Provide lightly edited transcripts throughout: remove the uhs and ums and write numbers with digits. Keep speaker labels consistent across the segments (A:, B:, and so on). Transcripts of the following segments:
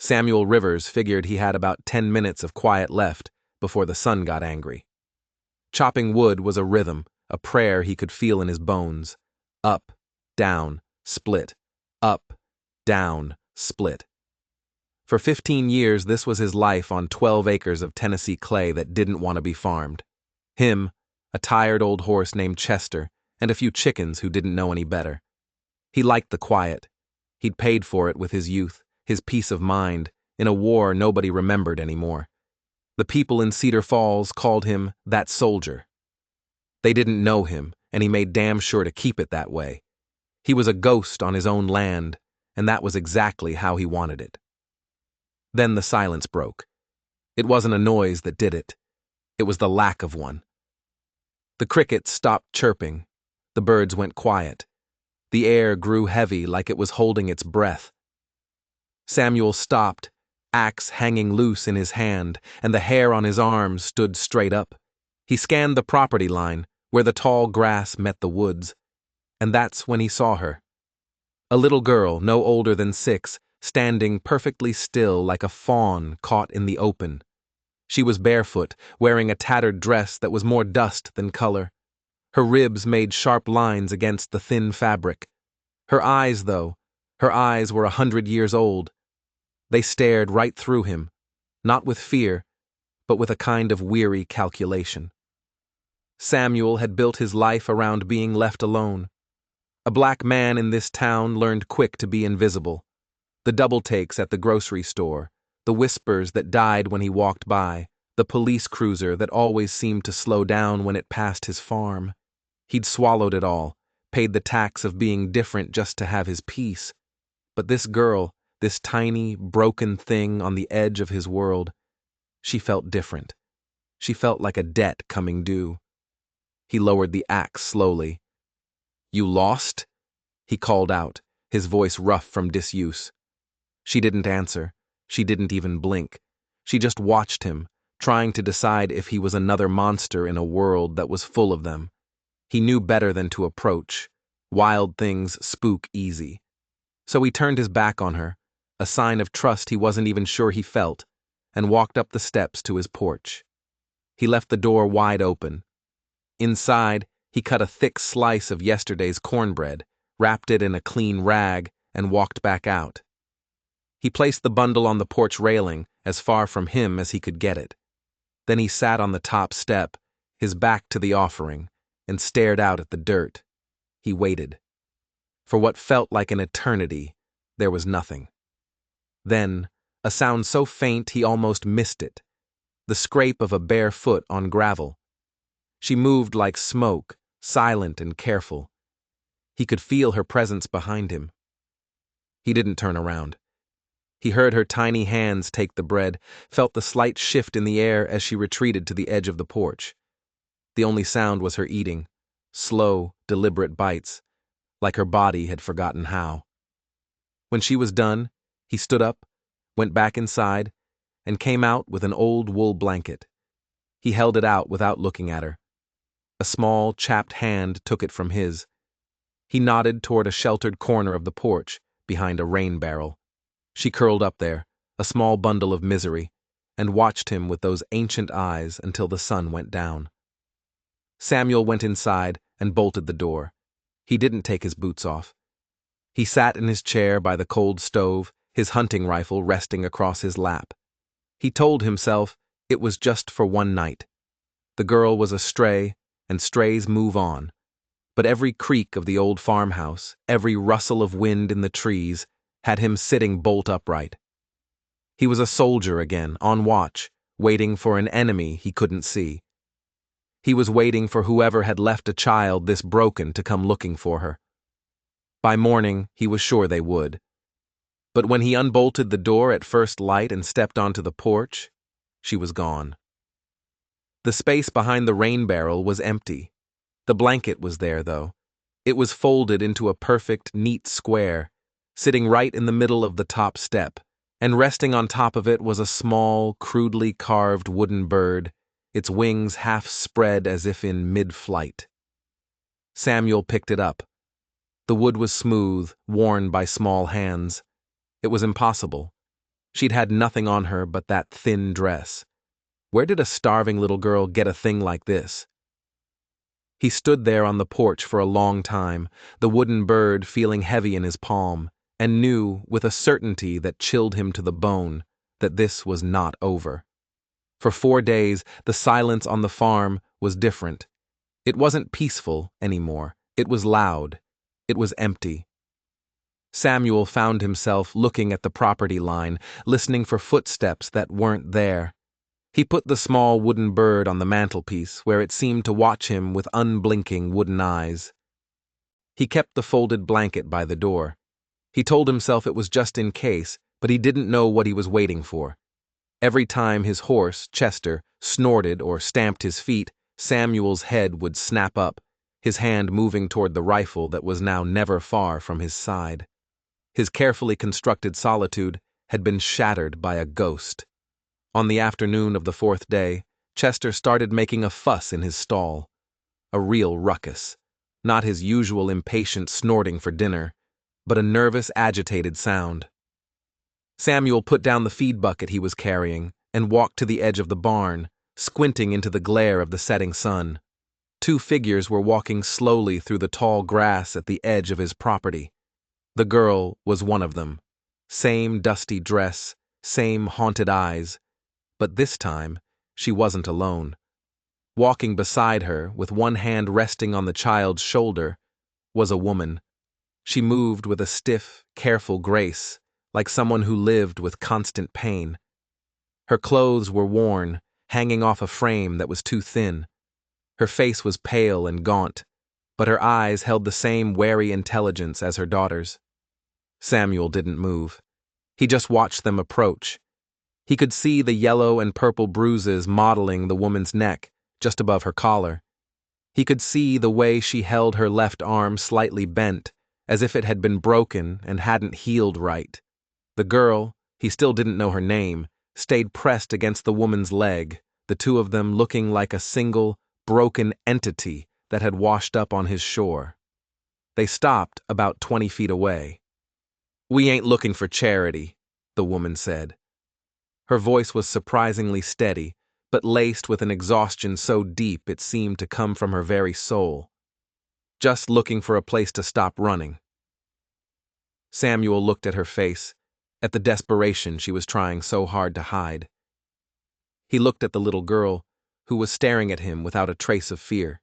A: Samuel Rivers figured he had about 10 minutes of quiet left before the sun got angry. Chopping wood was a rhythm, a prayer he could feel in his bones. Up, down, split. Up, down, split. For 15 years, this was his life on 12 acres of Tennessee clay that didn't want to be farmed. Him, a tired old horse named Chester, and a few chickens who didn't know any better. He liked the quiet. He'd paid for it with his youth, his peace of mind, in a war nobody remembered anymore. The people in Cedar Falls called him that soldier. They didn't know him, and he made damn sure to keep it that way. He was a ghost on his own land, and that was exactly how he wanted it. Then the silence broke. It wasn't a noise that did it. It was the lack of one. The crickets stopped chirping. The birds went quiet. The air grew heavy like it was holding its breath. Samuel stopped, axe hanging loose in his hand, and the hair on his arms stood straight up. He scanned the property line, where the tall grass met the woods, and that's when he saw her. A little girl, no older than 6, standing perfectly still like a fawn caught in the open. She was barefoot, wearing a tattered dress that was more dust than color. Her ribs made sharp lines against the thin fabric. Her eyes were 100 years old. They stared right through him, not with fear, but with a kind of weary calculation. Samuel had built his life around being left alone. A black man in this town learned quick to be invisible. The double takes at the grocery store, the whispers that died when he walked by, the police cruiser that always seemed to slow down when it passed his farm. He'd swallowed it all, paid the tax of being different just to have his peace. But this girl, this tiny, broken thing on the edge of his world, she felt different. She felt like a debt coming due. He lowered the axe slowly. "You lost?" he called out, his voice rough from disuse. She didn't answer. She didn't even blink. She just watched him, trying to decide if he was another monster in a world that was full of them. He knew better than to approach. Wild things spook easy. So he turned his back on her, a sign of trust he wasn't even sure he felt, and walked up the steps to his porch. He left the door wide open. Inside, he cut a thick slice of yesterday's cornbread, wrapped it in a clean rag, and walked back out. He placed the bundle on the porch railing, as far from him as he could get it. Then he sat on the top step, his back to the offering, and stared out at the dirt. He waited. For what felt like an eternity, there was nothing. Then, a sound so faint he almost missed it. The scrape of a bare foot on gravel. She moved like smoke, silent and careful. He could feel her presence behind him. He didn't turn around. He heard her tiny hands take the bread, felt the slight shift in the air as she retreated to the edge of the porch. The only sound was her eating, slow, deliberate bites, like her body had forgotten how. When she was done, he stood up, went back inside, and came out with an old wool blanket. He held it out without looking at her. A small, chapped hand took it from his. He nodded toward a sheltered corner of the porch, behind a rain barrel. She curled up there, a small bundle of misery, and watched him with those ancient eyes until the sun went down. Samuel went inside and bolted the door. He didn't take his boots off. He sat in his chair by the cold stove, his hunting rifle resting across his lap. He told himself it was just for one night. The girl was a stray, and strays move on. But every creak of the old farmhouse, every rustle of wind in the trees, had him sitting bolt upright. He was a soldier again, on watch, waiting for an enemy he couldn't see. He was waiting for whoever had left a child this broken to come looking for her. By morning, he was sure they would. But when he unbolted the door at first light and stepped onto the porch, she was gone. The space behind the rain barrel was empty. The blanket was there, though. It was folded into a perfect, neat square, sitting right in the middle of the top step, and resting on top of it was a small, crudely carved wooden bird, its wings half spread as if in mid-flight. Samuel picked it up. The wood was smooth, worn by small hands. It was impossible. She'd had nothing on her but that thin dress. Where did a starving little girl get a thing like this? He stood there on the porch for a long time, the wooden bird feeling heavy in his palm, and knew, with a certainty that chilled him to the bone, that this was not over. For 4 days, the silence on the farm was different. It wasn't peaceful anymore. It was loud. It was empty. Samuel found himself looking at the property line, listening for footsteps that weren't there. He put the small wooden bird on the mantelpiece, where it seemed to watch him with unblinking wooden eyes. He kept the folded blanket by the door. He told himself it was just in case, but he didn't know what he was waiting for. Every time his horse, Chester, snorted or stamped his feet, Samuel's head would snap up, his hand moving toward the rifle that was now never far from his side. His carefully constructed solitude had been shattered by a ghost. On the afternoon of the 4th day, Chester started making a fuss in his stall. A real ruckus. Not his usual impatient snorting for dinner, but a nervous, agitated sound. Samuel put down the feed bucket he was carrying and walked to the edge of the barn, squinting into the glare of the setting sun. 2 figures were walking slowly through the tall grass at the edge of his property. The girl was one of them. Same dusty dress, same haunted eyes. But this time, she wasn't alone. Walking beside her, with one hand resting on the child's shoulder, was a woman. She moved with a stiff, careful grace, like someone who lived with constant pain. Her clothes were worn, hanging off a frame that was too thin. Her face was pale and gaunt, but her eyes held the same wary intelligence as her daughter's. Samuel didn't move. He just watched them approach. He could see the yellow and purple bruises mottling the woman's neck, just above her collar. He could see the way she held her left arm slightly bent, as if it had been broken and hadn't healed right. The girl, he still didn't know her name, stayed pressed against the woman's leg, the 2 of them looking like a single, broken entity that had washed up on his shore. They stopped about 20 feet away. "We ain't looking for charity," the woman said. Her voice was surprisingly steady, but laced with an exhaustion so deep it seemed to come from her very soul. "Just looking for a place to stop running." Samuel looked at her face, at the desperation she was trying so hard to hide. He looked at the little girl, who was staring at him without a trace of fear.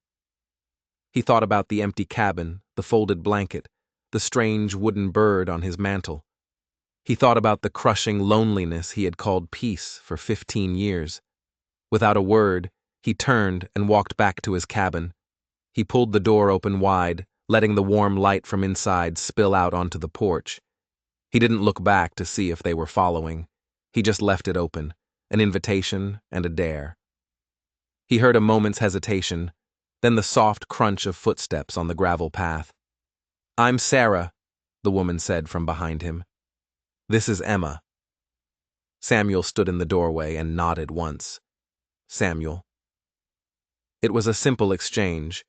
A: He thought about the empty cabin, the folded blanket, the strange wooden bird on his mantel. He thought about the crushing loneliness he had called peace for 15 years. Without a word, he turned and walked back to his cabin. He pulled the door open wide, letting the warm light from inside spill out onto the porch. He didn't look back to see if they were following. He just left it open, an invitation and a dare. He heard a moment's hesitation, then the soft crunch of footsteps on the gravel path. "I'm Sarah," the woman said from behind him. "This is Emma." Samuel stood in the doorway and nodded once. Samuel. It was a simple exchange,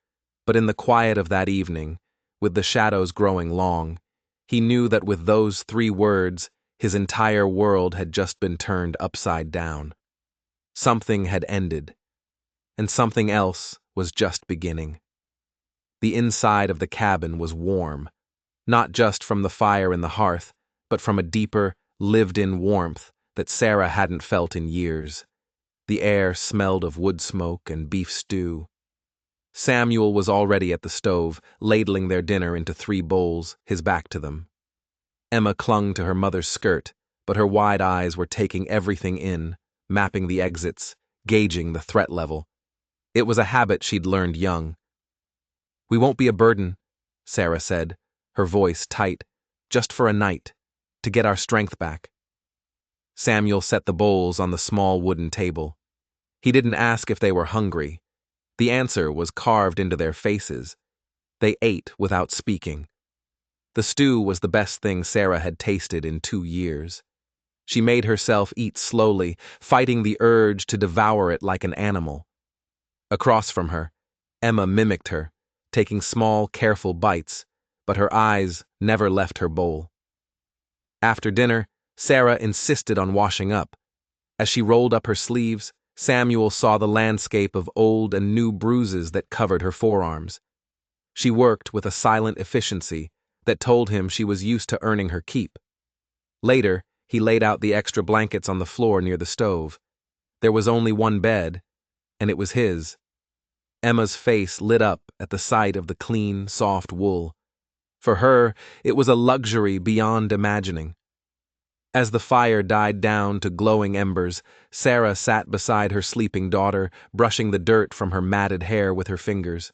A: but in the quiet of that evening, with the shadows growing long, he knew that with those 3 words, his entire world had just been turned upside down. Something had ended, and something else was just beginning. The inside of the cabin was warm, not just from the fire in the hearth, but from a deeper, lived-in warmth that Sarah hadn't felt in years. The air smelled of wood smoke and beef stew. Samuel was already at the stove, ladling their dinner into 3 bowls, his back to them. Emma clung to her mother's skirt, but her wide eyes were taking everything in, mapping the exits, gauging the threat level. It was a habit she'd learned young. "We won't be a burden," Sarah said, her voice tight, "just for a night, to get our strength back." Samuel set the bowls on the small wooden table. He didn't ask if they were hungry. The answer was carved into their faces. They ate without speaking. The stew was the best thing Sarah had tasted in 2 years. She made herself eat slowly, fighting the urge to devour it like an animal. Across from her, Emma mimicked her, taking small, careful bites, but her eyes never left her bowl. After dinner, Sarah insisted on washing up. As she rolled up her sleeves, Samuel saw the landscape of old and new bruises that covered her forearms. She worked with a silent efficiency that told him she was used to earning her keep. Later, he laid out the extra blankets on the floor near the stove. There was only one bed, and it was his. Emma's face lit up at the sight of the clean, soft wool. For her, it was a luxury beyond imagining. As the fire died down to glowing embers, Sarah sat beside her sleeping daughter, brushing the dirt from her matted hair with her fingers.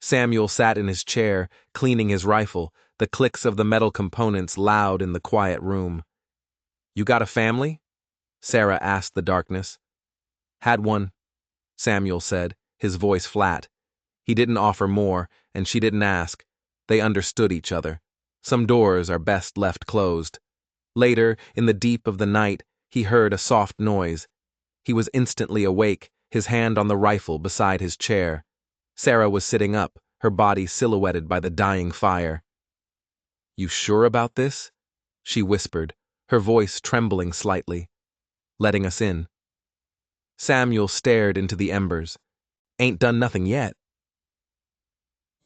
A: Samuel sat in his chair, cleaning his rifle, the clicks of the metal components loud in the quiet room. "You got a family?" Sarah asked the darkness. "Had one," Samuel said, his voice flat. He didn't offer more, and she didn't ask. They understood each other. Some doors are best left closed. Later, in the deep of the night, he heard a soft noise. He was instantly awake, his hand on the rifle beside his chair. Sarah was sitting up, her body silhouetted by the dying fire. "You sure about this?" she whispered, her voice trembling slightly. "Letting us in." Samuel stared into the embers. "Ain't done nothing yet."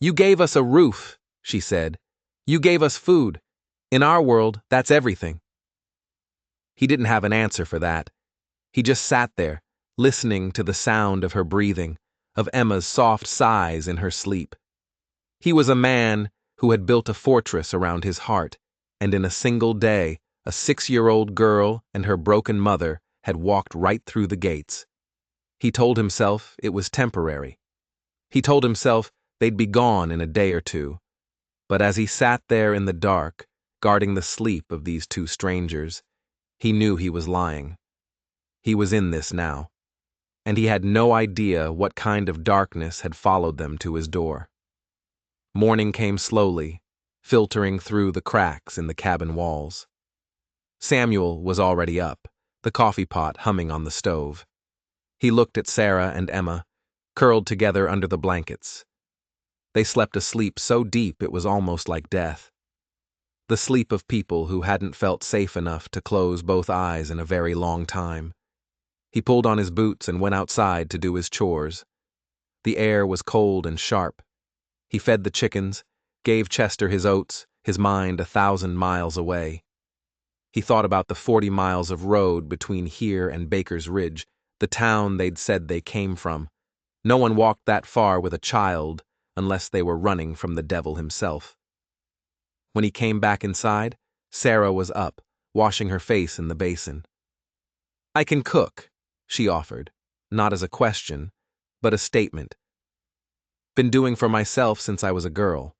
A: "You gave us a roof," she said. "You gave us food. In our world, that's everything." He didn't have an answer for that. He just sat there, listening to the sound of her breathing, of Emma's soft sighs in her sleep. He was a man who had built a fortress around his heart, and in a single day, a 6-year-old girl and her broken mother had walked right through the gates. He told himself it was temporary. He told himself they'd be gone in a day or two. But as he sat there in the dark, guarding the sleep of these two strangers, he knew he was lying. He was in this now, and he had no idea what kind of darkness had followed them to his door. Morning came slowly, filtering through the cracks in the cabin walls. Samuel was already up, the coffee pot humming on the stove. He looked at Sarah and Emma, curled together under the blankets. They slept a sleep so deep it was almost like death. The sleep of people who hadn't felt safe enough to close both eyes in a very long time. He pulled on his boots and went outside to do his chores. The air was cold and sharp. He fed the chickens, gave Chester his oats, his mind 1,000 miles away. He thought about the 40 miles of road between here and Baker's Ridge, the town they'd said they came from. No one walked that far with a child unless they were running from the devil himself. When he came back inside, Sarah was up, washing her face in the basin. "I can cook," she offered, not as a question, but a statement. "Been doing for myself since I was a girl."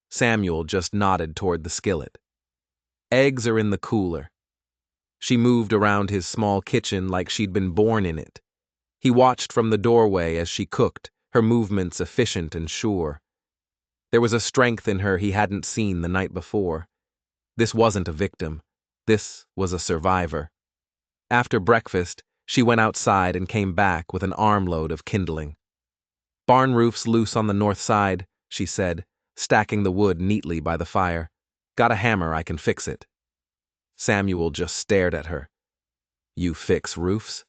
A: Samuel just nodded toward the skillet. "Eggs are in the cooler." She moved around his small kitchen like she'd been born in it. He watched from the doorway as she cooked, her movements efficient and sure. There was a strength in her he hadn't seen the night before. This wasn't a victim. This was a survivor. After breakfast, she went outside and came back with an armload of kindling. "Barn roof's loose on the north side," she said, stacking the wood neatly by the fire. "Got a hammer, I can fix it." Samuel just stared at her. "You fix roofs?"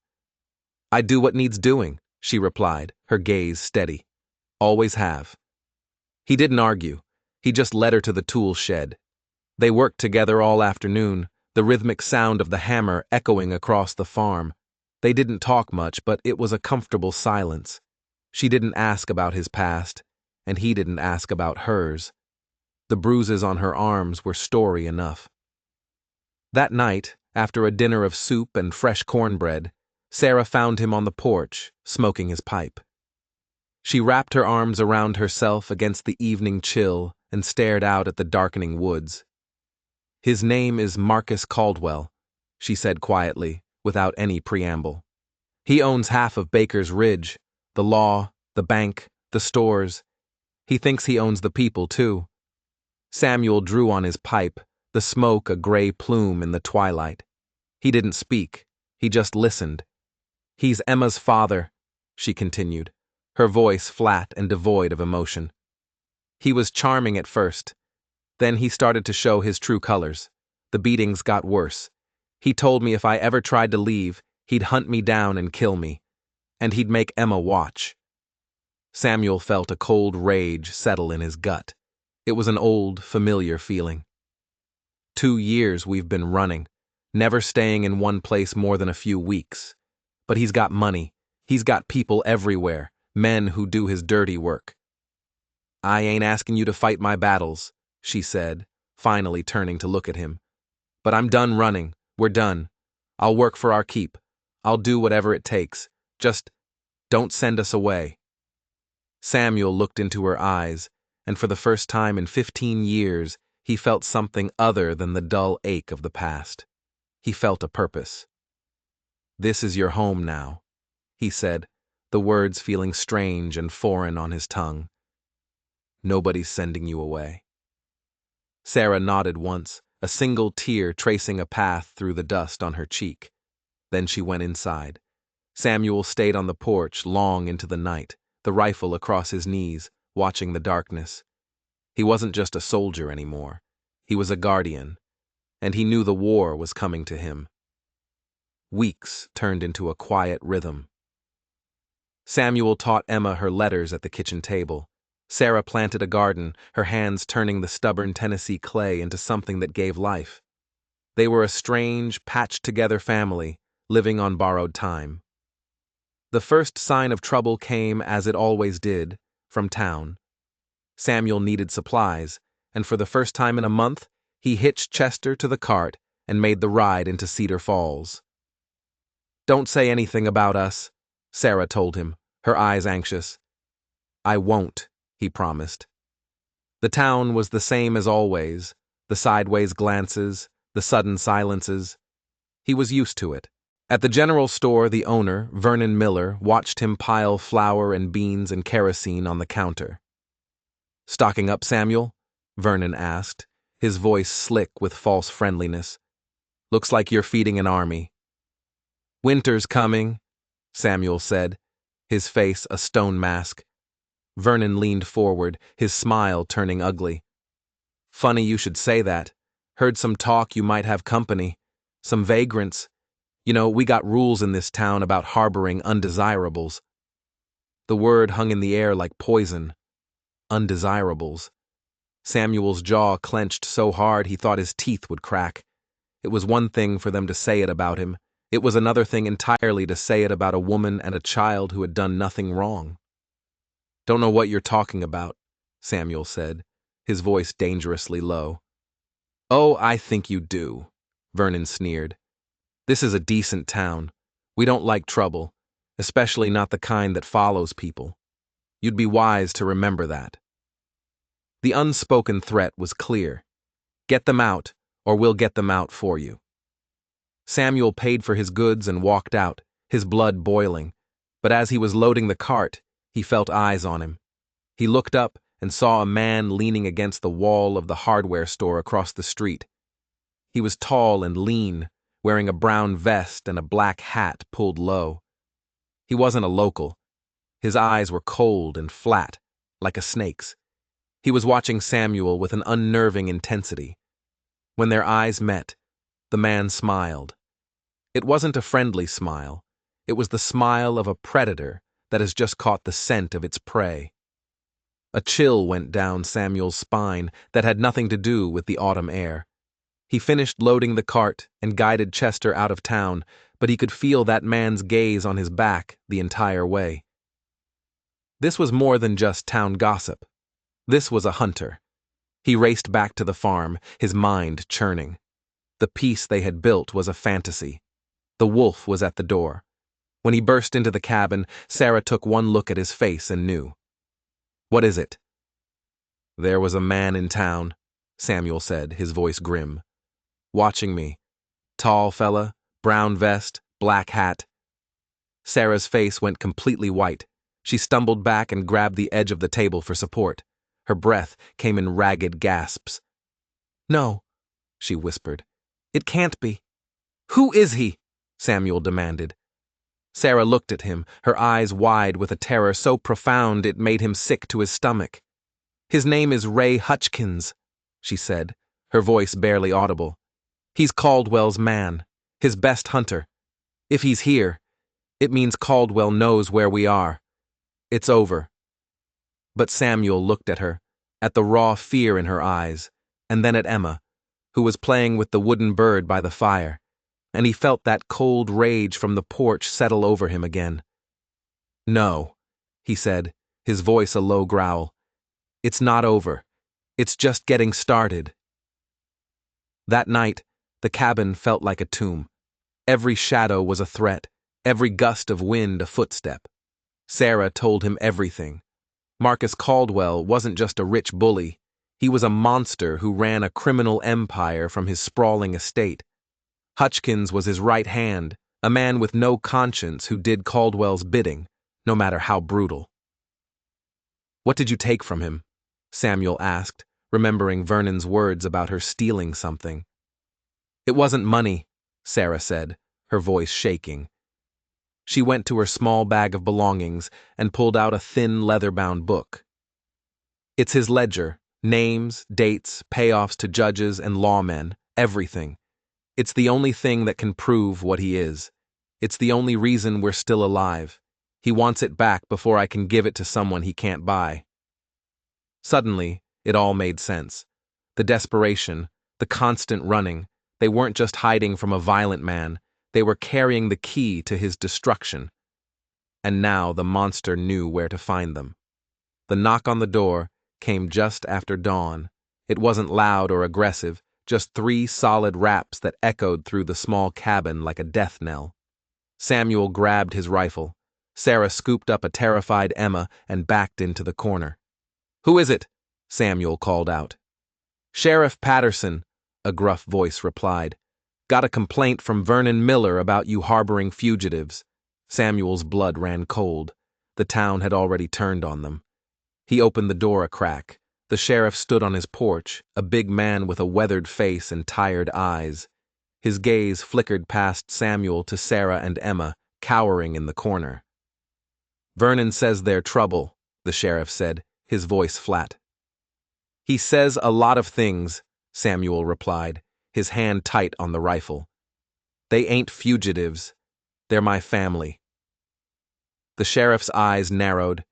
A: "I do what needs doing," she replied, her gaze steady. "Always have." He didn't argue. He just led her to the tool shed. They worked together all afternoon, the rhythmic sound of the hammer echoing across the farm. They didn't talk much, but it was a comfortable silence. She didn't ask about his past, and he didn't ask about hers. The bruises on her arms were story enough. That night, after a dinner of soup and fresh cornbread, Sarah found him on the porch, smoking his pipe. She wrapped her arms around herself against the evening chill and stared out at the darkening woods. "His name is Marcus Caldwell," she said quietly, without any preamble. "He owns half of Baker's Ridge, the law, the bank, the stores. He thinks he owns the people, too." Samuel drew on his pipe, the smoke a gray plume in the twilight. He didn't speak. He just listened. "He's Emma's father," she continued, her voice flat and devoid of emotion. "He was charming at first. Then he started to show his true colors. The beatings got worse. He told me if I ever tried to leave, he'd hunt me down and kill me. And he'd make Emma watch. Samuel felt a cold rage settle in his gut. It was an old, familiar feeling. 2 years we've been running, never staying in one place more than a few weeks. But he's got money. He's got people everywhere, men who do his dirty work. I ain't asking you to fight my battles, she said, finally turning to look at him. But I'm done running. We're done. I'll work for our keep. I'll do whatever it takes. Just don't send us away. Samuel looked into her eyes, and for the first time in 15 years, he felt something other than the dull ache of the past. He felt a purpose. This is your home now, he said, the words feeling strange and foreign on his tongue. Nobody's sending you away. Sarah nodded once, a single tear tracing a path through the dust on her cheek. Then she went inside. Samuel stayed on the porch long into the night, the rifle across his knees, watching the darkness. He wasn't just a soldier anymore. He was a guardian, and he knew the war was coming to him. Weeks turned into a quiet rhythm. Samuel taught Emma her letters at the kitchen table. Sarah planted a garden, her hands turning the stubborn Tennessee clay into something that gave life. They were a strange, patched-together family, living on borrowed time. The first sign of trouble came, as it always did, from town. Samuel needed supplies, and for the first time in a month, he hitched Chester to the cart and made the ride into Cedar Falls. Don't say anything about us, Sarah told him, her eyes anxious. I won't, he promised. The town was the same as always, the sideways glances, the sudden silences. He was used to it. At the general store, the owner, Vernon Miller, watched him pile flour and beans and kerosene on the counter. Stocking up, Samuel? Vernon asked, his voice slick with false friendliness. Looks like you're feeding an army. Winter's coming, Samuel said, his face a stone mask. Vernon leaned forward, his smile turning ugly. Funny you should say that. Heard some talk you might have company. Some vagrants. You know, we got rules in this town about harboring undesirables. The word hung in the air like poison. Undesirables. Samuel's jaw clenched so hard he thought his teeth would crack. It was one thing for them to say it about him. It was another thing entirely to say it about a woman and a child who had done nothing wrong. Don't know what you're talking about, Samuel said, his voice dangerously low. Oh, I think you do, Vernon sneered. This is a decent town. We don't like trouble, especially not the kind that follows people. You'd be wise to remember that. The unspoken threat was clear. Get them out, or we'll get them out for you. Samuel paid for his goods and walked out, his blood boiling, but as he was loading the cart, he felt eyes on him. He looked up and saw a man leaning against the wall of the hardware store across the street. He was tall and lean, wearing a brown vest and a black hat pulled low. He wasn't a local. His eyes were cold and flat, like a snake's. He was watching Samuel with an unnerving intensity. When their eyes met, the man smiled. It wasn't a friendly smile. It was the smile of a predator that has just caught the scent of its prey. A chill went down Samuel's spine that had nothing to do with the autumn air. He finished loading the cart and guided Chester out of town, but he could feel that man's gaze on his back the entire way. This was more than just town gossip. This was a hunter. He raced back to the farm, his mind churning. The peace they had built was a fantasy. The wolf was at the door. When he burst into the cabin, Sarah took one look at his face and knew. What is it? There was a man in town, Samuel said, his voice grim. Watching me. Tall fella, brown vest, black hat. Sarah's face went completely white. She stumbled back and grabbed the edge of the table for support. Her breath came in ragged gasps. No, she whispered. It can't be. Who is he? Samuel demanded. Sarah looked at him, her eyes wide with a terror so profound it made him sick to his stomach. His name is Ray Hutchkins, she said, her voice barely audible. He's Caldwell's man, his best hunter. If he's here, it means Caldwell knows where we are. It's over. But Samuel looked at her, at the raw fear in her eyes, and then at Emma, who was playing with the wooden bird by the fire, and he felt that cold rage from the porch settle over him again. "No," he said, his voice a low growl. "It's not over. It's just getting started." That night, the cabin felt like a tomb. Every shadow was a threat, every gust of wind a footstep. Sarah told him everything. Marcus Caldwell wasn't just a rich bully. He was a monster who ran a criminal empire from his sprawling estate. Hutchkins was his right hand, a man with no conscience who did Caldwell's bidding, no matter how brutal. "What did you take from him?" Samuel asked, remembering Vernon's words about her stealing something. "It wasn't money," Sarah said, her voice shaking. She went to her small bag of belongings and pulled out a thin leather-bound book. "It's his ledger, names, dates, payoffs to judges and lawmen, everything. It's the only thing that can prove what he is. It's the only reason we're still alive. He wants it back before I can give it to someone he can't buy." Suddenly, it all made sense. The desperation, the constant running, they weren't just hiding from a violent man, they were carrying the key to his destruction. And now the monster knew where to find them. The knock on the door came just after dawn. It wasn't loud or aggressive, just 3 solid raps that echoed through the small cabin like a death knell. Samuel grabbed his rifle. Sarah scooped up a terrified Emma and backed into the corner. "Who is it?" Samuel called out. "Sheriff Patterson," a gruff voice replied. "Got a complaint from Vernon Miller about you harboring fugitives." Samuel's blood ran cold. The town had already turned on them. He opened the door a crack. The sheriff stood on his porch, a big man with a weathered face and tired eyes. His gaze flickered past Samuel to Sarah and Emma, cowering in the corner. "Vernon says they're trouble," the sheriff said, his voice flat. "He says a lot of things," Samuel replied, his hand tight on the rifle. "They ain't fugitives. They're my family." The sheriff's eyes narrowed.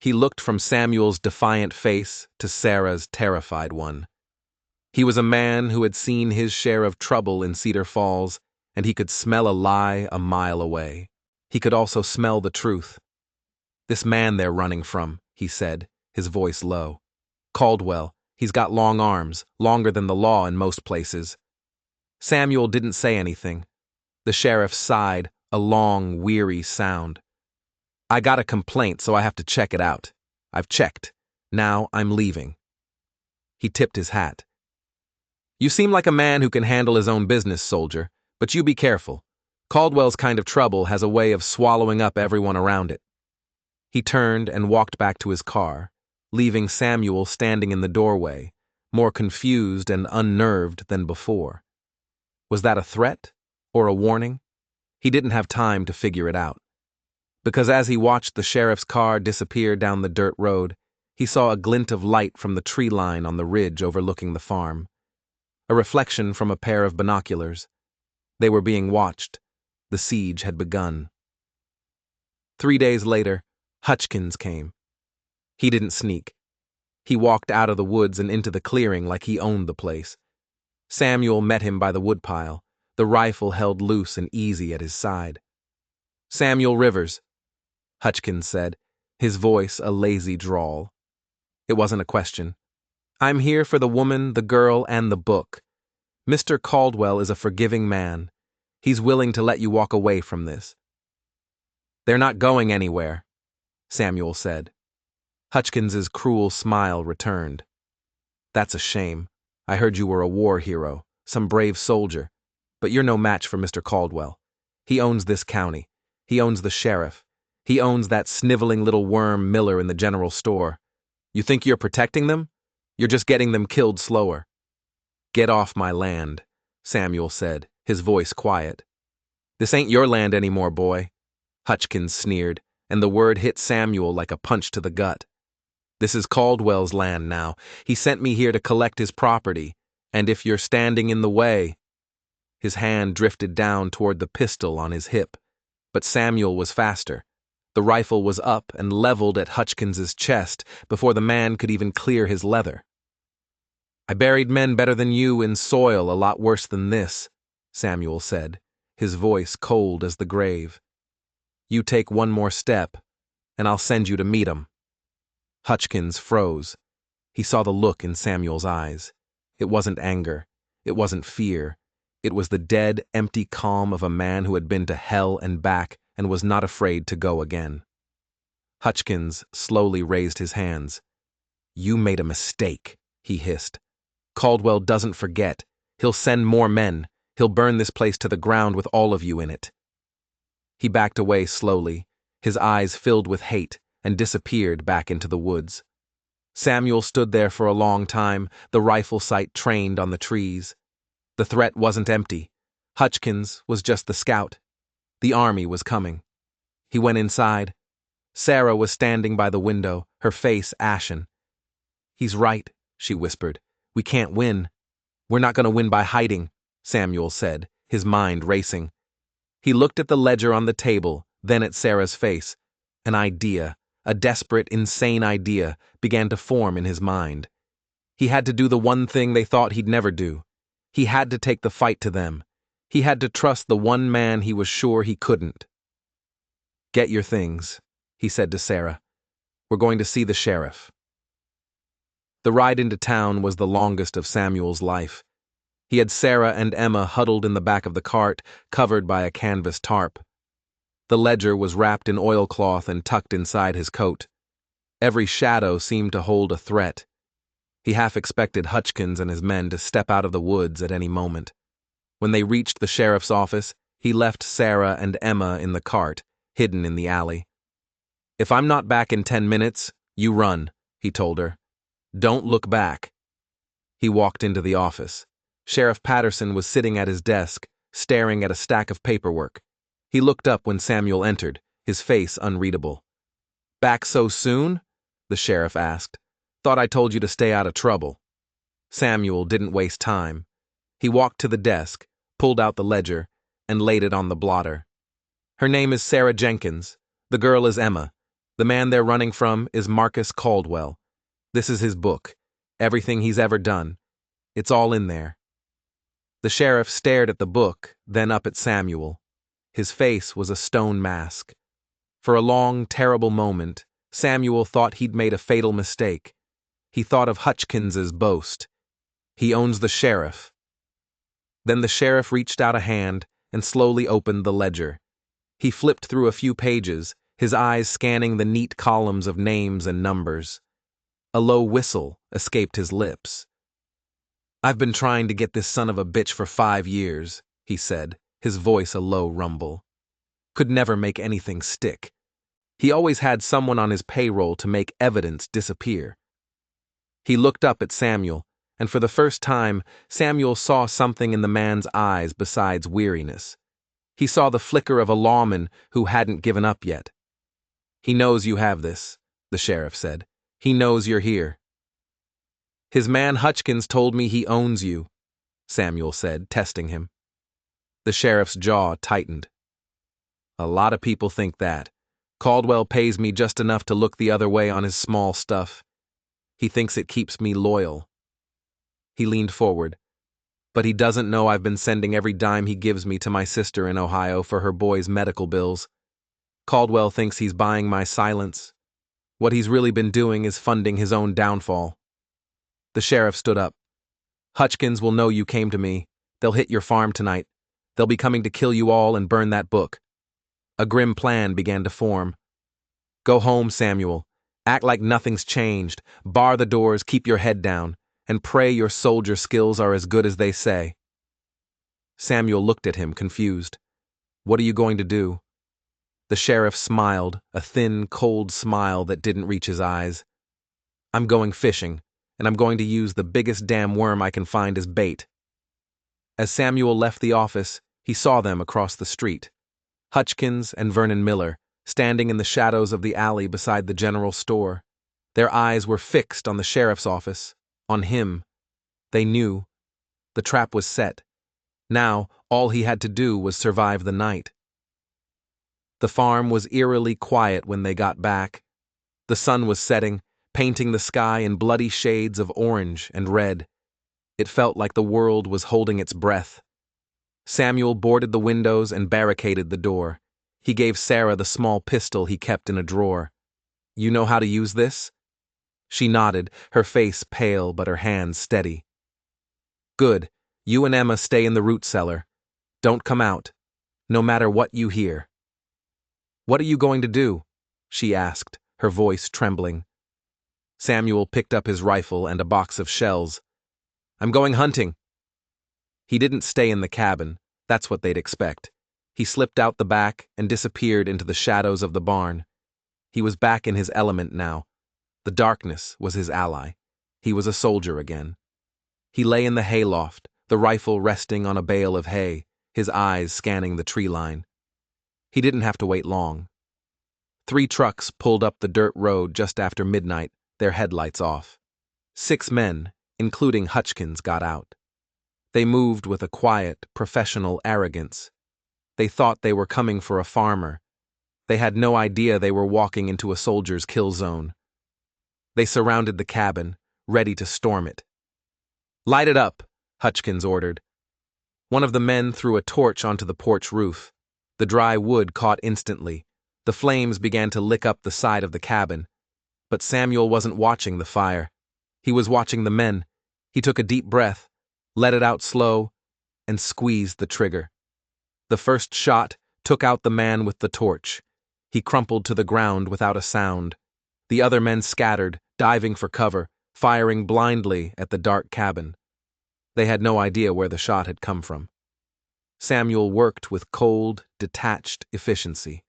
A: He looked from Samuel's defiant face to Sarah's terrified one. He was a man who had seen his share of trouble in Cedar Falls, and he could smell a lie a mile away. He could also smell the truth. "This man they're running from," he said, his voice low. "Caldwell, he's got long arms, longer than the law in most places." Samuel didn't say anything. The sheriff sighed, a long, weary sound. "I got a complaint, so I have to check it out. I've checked. Now I'm leaving." He tipped his hat. "You seem like a man who can handle his own business, soldier, but you be careful. Caldwell's kind of trouble has a way of swallowing up everyone around it." He turned and walked back to his car, leaving Samuel standing in the doorway, more confused and unnerved than before. Was that a threat or a warning? He didn't have time to figure it out. Because as he watched the sheriff's car disappear down the dirt road, he saw a glint of light from the tree line on the ridge overlooking the farm. A reflection from a pair of binoculars. They were being watched. The siege had begun. 3 days later, Hutchkins came. He didn't sneak. He walked out of the woods and into the clearing like he owned the place. Samuel met him by the woodpile, the rifle held loose and easy at his side. "Samuel Rivers," Hutchkins said, his voice a lazy drawl. It wasn't a question. "I'm here for the woman, the girl, and the book. Mr. Caldwell is a forgiving man. He's willing to let you walk away from this." "They're not going anywhere," Samuel said. Hutchkins's cruel smile returned. "That's a shame. I heard you were a war hero, some brave soldier, but you're no match for Mr. Caldwell. He owns this county. He owns the sheriff. He owns that sniveling little worm Miller in the general store. You think you're protecting them? You're just getting them killed slower." "Get off my land," Samuel said, his voice quiet. "This ain't your land anymore, boy," Hutchkins sneered, and the word hit Samuel like a punch to the gut. "This is Caldwell's land now. He sent me here to collect his property, and if you're standing in the way..." His hand drifted down toward the pistol on his hip, but Samuel was faster. The rifle was up and leveled at Hutchins's chest before the man could even clear his leather. "I buried men better than you in soil a lot worse than this," Samuel said, his voice cold as the grave. "You take one more step, and I'll send you to meet 'em." Hutchins froze. He saw the look in Samuel's eyes. It wasn't anger. It wasn't fear. It was the dead, empty calm of a man who had been to hell and back and was not afraid to go again. Hutchins slowly raised his hands. "You made a mistake," he hissed. "Caldwell doesn't forget. He'll send more men. He'll burn this place to the ground with all of you in it." He backed away slowly, his eyes filled with hate, and disappeared back into the woods. Samuel stood there for a long time, the rifle sight trained on the trees. The threat wasn't empty. Hutchins was just the scout. The army was coming. He went inside. Sarah was standing by the window, her face ashen. "He's right," she whispered. "We can't win." "We're not going to win by hiding," Samuel said, his mind racing. He looked at the ledger on the table, then at Sarah's face. An idea, a desperate, insane idea, began to form in his mind. He had to do the one thing they thought he'd never do. He had to take the fight to them. He had to trust the one man he was sure he couldn't. "Get your things," he said to Sarah. "We're going to see the sheriff." The ride into town was the longest of Samuel's life. He had Sarah and Emma huddled in the back of the cart, covered by a canvas tarp. The ledger was wrapped in oilcloth and tucked inside his coat. Every shadow seemed to hold a threat. He half expected Hutchins and his men to step out of the woods at any moment. When they reached the sheriff's office, he left Sarah and Emma in the cart, hidden in the alley. "If I'm not back in 10 minutes, you run," he told her. "Don't look back." He walked into the office. Sheriff Patterson was sitting at his desk, staring at a stack of paperwork. He looked up when Samuel entered, his face unreadable. "Back so soon?" the sheriff asked. "Thought I told you to stay out of trouble." Samuel didn't waste time. He walked to the desk, pulled out the ledger, and laid it on the blotter. "Her name is Sarah Jenkins. The girl is Emma. The man they're running from is Marcus Caldwell. This is his book. Everything he's ever done. It's all in there." The sheriff stared at the book, then up at Samuel. His face was a stone mask. For a long, terrible moment, Samuel thought he'd made a fatal mistake. He thought of Hutchins's boast. "He owns the sheriff." Then the sheriff reached out a hand and slowly opened the ledger. He flipped through a few pages, his eyes scanning the neat columns of names and numbers. A low whistle escaped his lips. "I've been trying to get this son of a bitch for 5 years," he said, his voice a low rumble. "Could never make anything stick. He always had someone on his payroll to make evidence disappear." He looked up at Samuel, and for the first time, Samuel saw something in the man's eyes besides weariness. He saw the flicker of a lawman who hadn't given up yet. "He knows you have this," the sheriff said. "He knows you're here." "His man Hutchins told me he owns you," Samuel said, testing him. The sheriff's jaw tightened. "A lot of people think that. Caldwell pays me just enough to look the other way on his small stuff. He thinks it keeps me loyal." He leaned forward. "But he doesn't know I've been sending every dime he gives me to my sister in Ohio for her boy's medical bills. Caldwell thinks he's buying my silence. What he's really been doing is funding his own downfall." The sheriff stood up. "Hutchins will know you came to me. They'll hit your farm tonight. They'll be coming to kill you all and burn that book." A grim plan began to form. "Go home, Samuel. Act like nothing's changed. Bar the doors, keep your head down, and pray your soldier skills are as good as they say." Samuel looked at him, confused. "What are you going to do?" The sheriff smiled, a thin, cold smile that didn't reach his eyes. "I'm going fishing, and I'm going to use the biggest damn worm I can find as bait." As Samuel left the office, he saw them across the street. Hutchins and Vernon Miller, standing in the shadows of the alley beside the general store. Their eyes were fixed on the sheriff's office, on him. They knew. The trap was set. Now, all he had to do was survive the night. The farm was eerily quiet when they got back. The sun was setting, painting the sky in bloody shades of orange and red. It felt like the world was holding its breath. Samuel boarded the windows and barricaded the door. He gave Sarah the small pistol he kept in a drawer. "You know how to use this?" She nodded, her face pale but her hands steady. "Good. You and Emma stay in the root cellar. Don't come out, no matter what you hear." "What are you going to do?" she asked, her voice trembling. Samuel picked up his rifle and a box of shells. "I'm going hunting." He didn't stay in the cabin. That's what they'd expect. He slipped out the back and disappeared into the shadows of the barn. He was back in his element now. The darkness was his ally. He was a soldier again. He lay in the hayloft, the rifle resting on a bale of hay, his eyes scanning the tree line. He didn't have to wait long. 3 trucks pulled up the dirt road just after midnight, their headlights off. 6 men, including Hutchkins, got out. They moved with a quiet, professional arrogance. They thought they were coming for a farmer. They had no idea they were walking into a soldier's kill zone. They surrounded the cabin, ready to storm it. "Light it up," Hutchkins ordered. One of the men threw a torch onto the porch roof. The dry wood caught instantly. The flames began to lick up the side of the cabin. But Samuel wasn't watching the fire. He was watching the men. He took a deep breath, let it out slow, and squeezed the trigger. The first shot took out the man with the torch. He crumpled to the ground without a sound. The other men scattered, diving for cover, firing blindly at the dark cabin. They had no idea where the shot had come from. Samuel worked with cold, detached efficiency.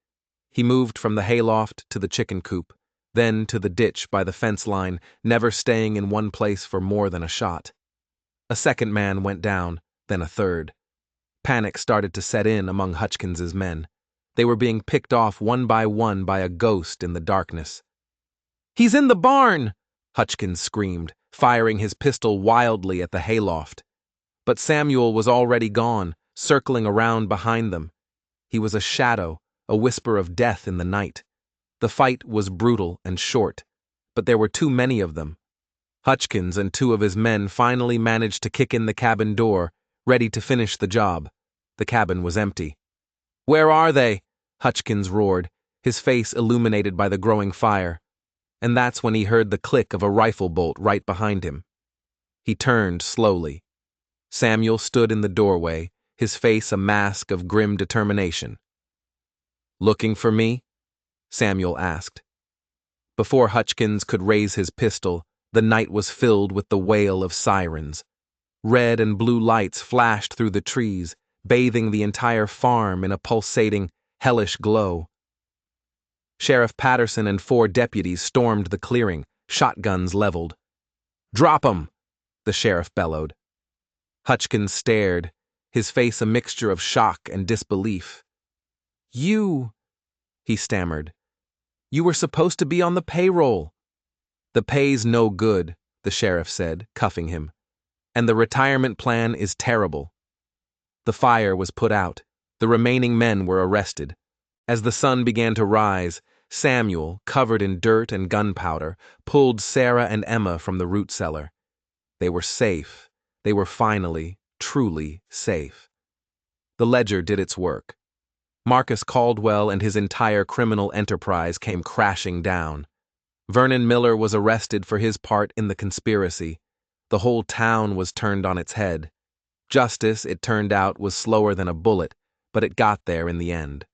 A: He moved from the hayloft to the chicken coop, then to the ditch by the fence line, never staying in one place for more than a shot. A second man went down, then a third. Panic started to set in among Hutchkins's men. They were being picked off one by a ghost in the darkness. "He's in the barn!" Hutchkins screamed, firing his pistol wildly at the hayloft. But Samuel was already gone, circling around behind them. He was a shadow, a whisper of death in the night. The fight was brutal and short, but there were too many of them. Hutchkins and 2 of his men finally managed to kick in the cabin door, ready to finish the job. The cabin was empty. "Where are they?" Hutchkins roared, his face illuminated by the growing fire. And that's when he heard the click of a rifle bolt right behind him. He turned slowly. Samuel stood in the doorway, his face a mask of grim determination. "Looking for me?" Samuel asked. Before Hutchkins could raise his pistol, the night was filled with the wail of sirens. Red and blue lights flashed through the trees, bathing the entire farm in a pulsating, hellish glow. Sheriff Patterson and 4 deputies stormed the clearing, shotguns leveled. "Drop 'em!" the sheriff bellowed. Hutchkins stared, his face a mixture of shock and disbelief. "You," he stammered. "You were supposed to be on the payroll." "The pay's no good," the sheriff said, cuffing him. "And the retirement plan is terrible." The fire was put out. The remaining men were arrested. As the sun began to rise, Samuel, covered in dirt and gunpowder, pulled Sarah and Emma from the root cellar. They were safe. They were finally, truly safe. The ledger did its work. Marcus Caldwell and his entire criminal enterprise came crashing down. Vernon Miller was arrested for his part in the conspiracy. The whole town was turned on its head. Justice, it turned out, was slower than a bullet, but it got there in the end.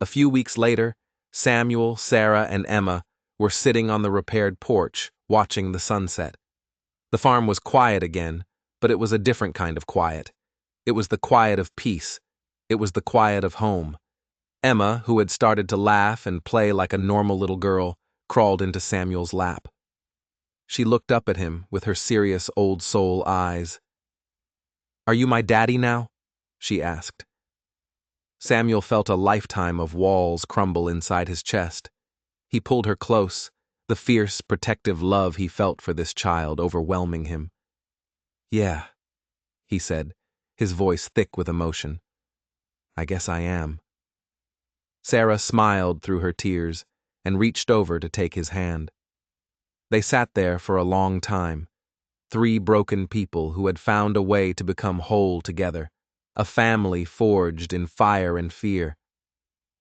A: A few weeks later, Samuel, Sarah, and Emma were sitting on the repaired porch, watching the sunset. The farm was quiet again, but it was a different kind of quiet. It was the quiet of peace. It was the quiet of home. Emma, who had started to laugh and play like a normal little girl, crawled into Samuel's lap. She looked up at him with her serious old soul eyes. "Are you my daddy now?" she asked. Samuel felt a lifetime of walls crumble inside his chest. He pulled her close, the fierce, protective love he felt for this child overwhelming him. "Yeah," he said, his voice thick with emotion. I guess I am. Sarah smiled through her tears and reached over to take his hand. They sat there for a long time, three broken people who had found a way to become whole together, a family forged in fire and fear.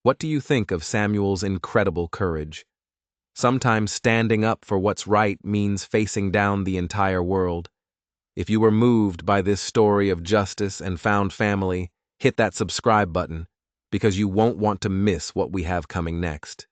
A: What do you think of Samuel's incredible courage? Sometimes standing up for what's right means facing down the entire world. If you were moved by this story of justice and found family, hit that subscribe button, because you won't want to miss what we have coming next.